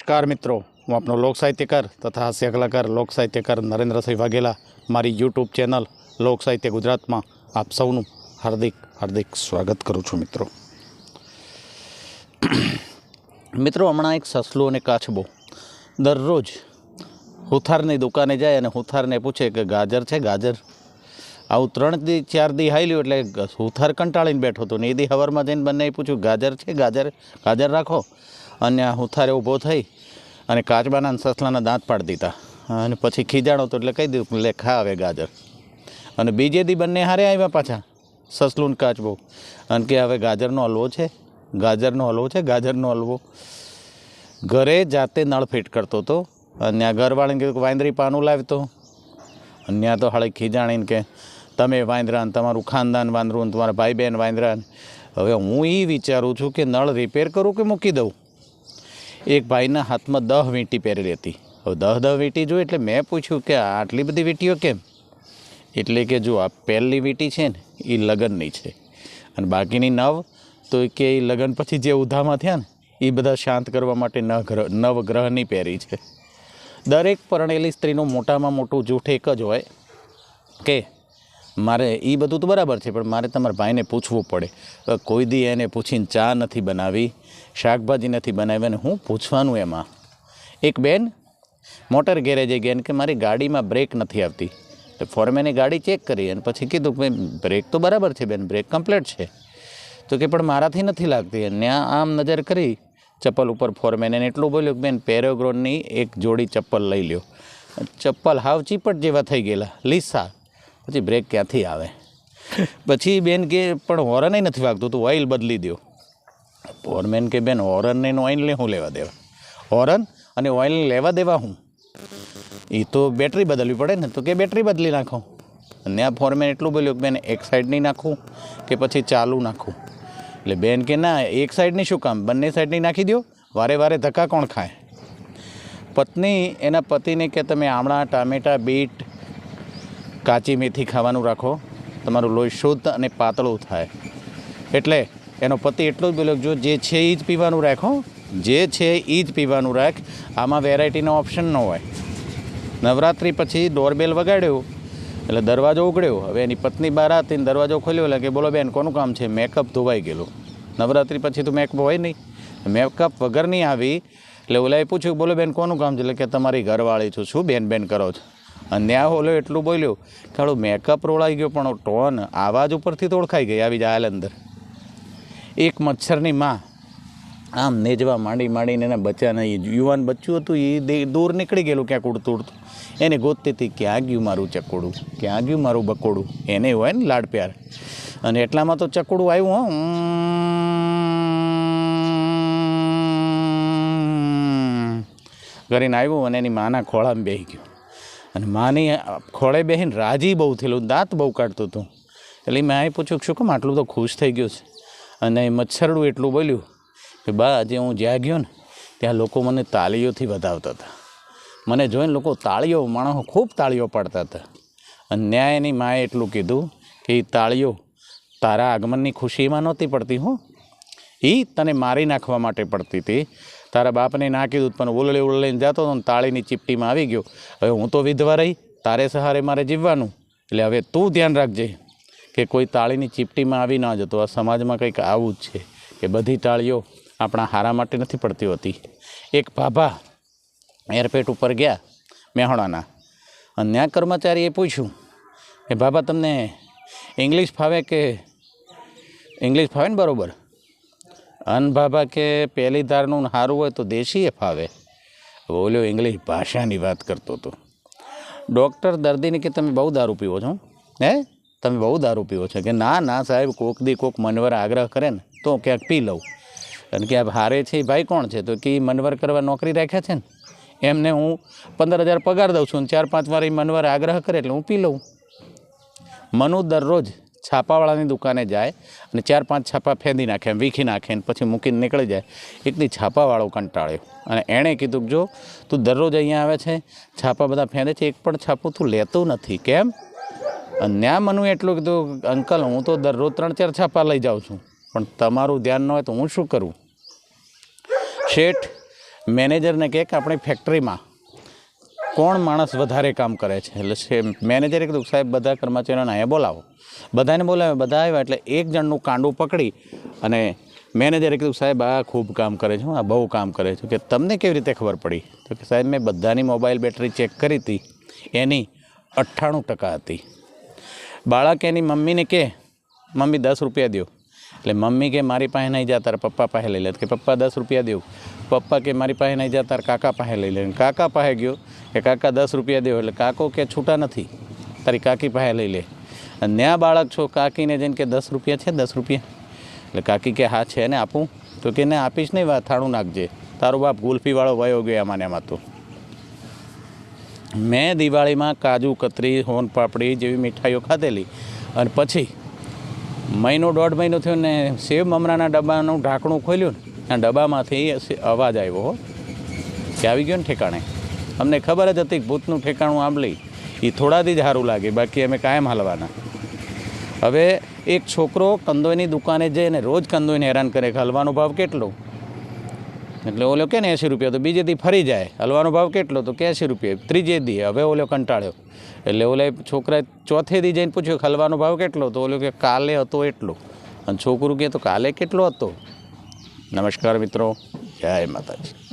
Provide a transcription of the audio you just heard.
नमस्कार मित्रों, हूँ आपनो लोक साहित्यकार तथा हास्य कलाकार लोक साहित्यकार नरेन्द्रसिंह वाघेला मारी यूट्यूब चेनल लोक साहित्य गुजरात में आप सौनु हार्दिक हार्दिक स्वागत करूँ छूँ। मित्रों हमणा एक ससलू अने काचबो दररोज हुथारनी दुकाने जाए अने हुथारने पूछे कि गाजर है गाजर। आવું 3 દી 4 દી હાલ્યું એટલે હુથાર કંટાળીને બેઠો હતો ને એ દી હવારમાં જઈને બંને પૂછ્યું ગાજર છે ગાજર ગાજર રાખો અને આ હુથારે ઊભો થઈ અને કાચબાના સસલાના દાંત પાડી દીધા અને પછી ખીજાણો તો એટલે કહી દીધું લે ખા હવે ગાજર। અને બીજે દી બંને હારે આવ્યા પાછા સસલું ને કાચબો અને કે હવે ગાજરનો હલવો છે ગાજરનો હલવો છે ગાજરનો હલવો। ઘરે જાતે નળ ફિટ કરતો હતો અને આ ઘરવાળાને કીધું કે વાંદરી પાનું લાવતો અને ત્યાં તો હાળી ખીજાણીને કે તમે વાંદરા ને તમારું ખાનદાન વાંદરું તમારા ભાઈ બહેન વાંદરા। હવે હું એ વિચારું છું કે નળ રિપેર કરું કે મૂકી દઉં। એક ભાઈના હાથમાં 10 વીંટી પહેરેલી હતી। હવે 10 વીંટી જોઈ એટલે મેં પૂછ્યું કે આટલી બધી વીંટીઓ કેમ? એટલે કે જો આ પહેલી વીંટી છે ને એ લગ્નની છે અને બાકીની 9 તો કે એ લગ્ન પછી જે ઉધામાં થયા ને એ બધા શાંત કરવા માટે નવગ્રહની પહેરી છે। દરેક પરણેલી સ્ત્રીનું મોટામાં મોટું જૂઠ એક જ હોય કે મારે એ બધું તો બરાબર છે પણ મારે તમારા ભાઈને પૂછવું પડે। કોઈ દી એને પૂછીને ચા નથી બનાવી શાકભાજી નથી બનાવી અને હું પૂછવાનું એમાં। એક બેન મોટર ગેરેજે ગયા કે મારી ગાડીમાં બ્રેક નથી આવતી તો ફોરમેને ગાડી ચેક કરી અને પછી કીધું કે બ્રેક તો બરાબર છે બેન બ્રેક કમ્પ્લીટ છે તો કે પણ મારાથી નથી લાગતી। અને ત્યાં આમ નજર કરી ચપ્પલ ઉપર ફોરમેને એટલું બોલ્યું કે બેન પેરેગ્રોનની એક જોડી ચપ્પલ લઈ લ્યો। ચપ્પલ હાવ ચીપટ જેવા થઈ ગયેલા લીસા પછી બ્રેક ક્યાંથી આવે। પછી બેન કે પણ હોરન નથી વાગતું તું ઓઇલ બદલી દો। ફોરમેન કે બેન હોરનને ઓઇલને શું લેવા દેવા હોરન અને ઓઇલને લેવા દેવા હું એ તો બેટરી બદલવી પડે ને તો કે બેટરી બદલી નાખો। અને આ ફોરમેન એટલું બોલ્યું કે બેન એક સાઈડની નાખું કે પછી ચાલુ નાખું। એટલે બેન કે ના એક સાઈડની શું કામ બંને સાઈડની નાખી દો વારે વારે ધક્કા કોણ ખાય। પત્ની એના પતિને કે તમે આમળા ટામેટાં બીટ કાચી મેથી ખાવાનું રાખો તમારું લોહી શુદ્ધ અને પાતળું થાય। એટલે એનો પતિ એટલું જ બોલ્યો જો જે છે એ જ પીવાનું રાખો જે છે એ જ પીવાનું રાખ આમાં વેરાયટીનો ઓપ્શન ન હોય। નવરાત્રિ પછી ડોરબેલ વગાડ્યો એટલે દરવાજો ઉઘડ્યો। હવે એની પત્ની બહાર હતી દરવાજો ખોલ્યો એટલે કે બોલો બેન કોનું કામ છે? મેકઅપ ધોવાઈ ગયેલું। નવરાત્રિ પછી તો મેકઅપ હોય નહીં મેકઅપ વગર નહીં આવી એટલે ઓલાએ પૂછ્યું બોલો બેન કોનું કામ છે? એટલે કે તમારી ઘરવાળી છું શું બેન બેન કરો છો? અને ત્યાં ઓલો એટલું બોલ્યો કે હાલો મેકઅપ રોળાઈ ગયો પણ ટોન આવાજ ઉપરથી તો ઓળખાઈ ગઈ આવી જાય અંદર। એક મચ્છરની માં આમ નેજવા માંડીને એના બચ્ચાને યુવાન બચ્ચું હતું એ દૂર નીકળી ગયેલું ક્યાંક ઉડતું ઉડતું એને ગોતતી હતી ક્યાં ગયું મારું ચકોડું ક્યાં ગયું મારું બકોડું એને હોય ને લાડ પ્યાર। અને એટલામાં તો ચકોડું આવ્યું હો કરીને આવ્યું અને એની માના ખોળામાં બેસી ગયું અને માની ખોળે બેસીને રાજી બહુ થયેલું દાંત બહુ કાઢતું હતું। એટલે મેં આ પૂછ્યું શું કેમ આટલું તો ખુશ થઈ ગયું છે? અને મચ્છરડું એટલું બોલ્યું કે બા આજે હું જ્યાં ગયો ને ત્યાં લોકો મને તાળીઓથી વધાવતા હતા। મને જોઈને લોકો તાળીઓ માણસો ખૂબ તાળીઓ પાડતા હતા અને ન્યાય એની માએ એટલું કીધું કે એ તાળીઓ તારા આગમનની ખુશીમાં નહોતી પડતી હો એ તને મારી નાખવા માટે પડતી હતી। તારા બાપને ના કીધું પણ ઉલળીને જતો હતો ને તાળીની ચીપટીમાં આવી ગયો। હવે હું તો વિધવા રહી તારે સહારે મારે જીવવાનું એટલે હવે તું ધ્યાન રાખજે કે કોઈ તાળીની ચીપટીમાં આવી ના જતો। આ સમાજમાં કંઈક આવું જ છે કે બધી તાળીઓ આપણા હારા માટે નથી પડતી હોતી। એક ભાભા એરપેટ ઉપર ગયા મહેણાના અને ત્યાં કર્મચારીએ પૂછ્યું કે બાબા તમને ઇંગ્લિશ ફાવે કે ઇંગ્લિશ ફાવે ને બરાબર? અન બાબા કે પહેલી ધારનું સારું હોય તો દેશીએ ફાવે। બોલ્યો ઇંગ્લિશ ભાષાની વાત કરતો હતો। ડૉક્ટર દર્દીને કે તમે બહુ દારૂ પીવો છો હે તમે બહુ દારૂ પીવો છો? કે ના ના સાહેબ કોક દી કોક મનવર આગ્રહ કરે ને તો ક્યાંક પી લઉં। અને કે આ હારે છે એ ભાઈ કોણ છે? તો કે એ મનવર કરવા નોકરી રાખ્યા છે ને એમને હું 15,000 પગાર દઉં છું અને 4-5 વાર એ મનવર આગ્રહ કરે એટલે હું પી લઉં। મનુ દરરોજ છાપાવાળાની દુકાને જાય અને 4-5 છાપા ફેંદી નાખે એમ વીખી નાખે ને પછી મૂકીને નીકળી જાય। એકદી છાપાવાળો કંટાળ્યો અને એણે કીધું કે જો તું દરરોજ અહીંયા આવે છે છાપા બધા ફેંદે છે એક પણ છાપું તું લેતું નથી કેમ? અને ત્યાં મનુએ એટલું કીધું અંકલ હું તો દરરોજ 3-4 છાપા લઈ જાઉં છું પણ તમારું ધ્યાન ન હોય તો હું શું કરું? શેઠ મેનેજરને કહે કે આપણી ફેક્ટરીમાં કોણ માણસ વધારે કામ કરે છે. એટલે મેનેજરે કીધું સાહેબ બધા કર્મચારીઓને અહીંયા બોલાવો. બધાને બોલાવે, બધા આવ્યા એટલે એક જણનું કાંડું પકડી અને મેનેજરે કીધું સાહેબ આ ખૂબ કામ કરે છે, આ બહુ કામ કરે છે. કે તમને કેવી રીતે ખબર પડી? તો કે સાહેબ મેં બધાની મોબાઈલ બેટરી ચેક કરી હતી, એની 98% હતી. બાળક એની મમ્મીને કહે મમ્મી 10 રૂપિયા દો. એટલે મમ્મી કે મારી પાસે નહીં જા, તારા પપ્પા પાસે લઈ લે. કે પપ્પા 10 રૂપિયા દો. પપ્પા કે મારી પાસે નહીં જા, તારા કાકા પાસે લઈ લે. કાકા પાસે ગયો કે કાકા 10 રૂપિયા દો. એટલે કાકો કે છૂટા નથી, તારી કાકી પાસે લઈ લે. અને ન્યા બાળક છો કાકીને જઈને કે 10 રૂપિયા છે, 10 રૂપિયા. એટલે કાકી કે હા છે ને આપું. તો કે ને આપીશ નહીં, થાળું નાખજે, તારો બાપ ગુલ્ફીવાળો વયો ગયો આમાં ને એમાં. તો મેં દિવાળીમાં કાજુ કતરી, હોન પાપડી જેવી મીઠાઈઓ ખાધેલી અને પછી મહિનો 1.5 મહિનો થયો ને સેવ મમરાના ડબ્બાનું ઢાંકણું ખોલ્યું ને આ ડબ્બામાંથી અવાજ આવ્યો કે આવી ગયો ને ઠેકાણે. અમને ખબર જ હતી કે ભૂતનું ઠેકાણું આંબલી એ થોડાથી જ સારું લાગે, બાકી અમે કાયમ હાલવાના. હવે એક છોકરો કંદોઈની દુકાને જઈને રોજ કંદોઈને હેરાન કરે કે હલવાનો ભાવ કેટલો? એટલે ઓલો કે ને 80 રૂપિયા. તો બીજે દી ફરી જાય, હલવાનો ભાવ કેટલો? તો કે 80 રૂપિયા. ત્રીજે દી હવે ઓલો કંટાળ્યો એટલે ઓલા છોકરાએ ચોથે દી જઈને પૂછ્યું હલવાનો ભાવ કેટલો? તો ઓલો કે કાલે હતો એટલો. અને છોકરું કહે તો કાલે કેટલો હતો? નમસ્કાર મિત્રો, જય માતાજી.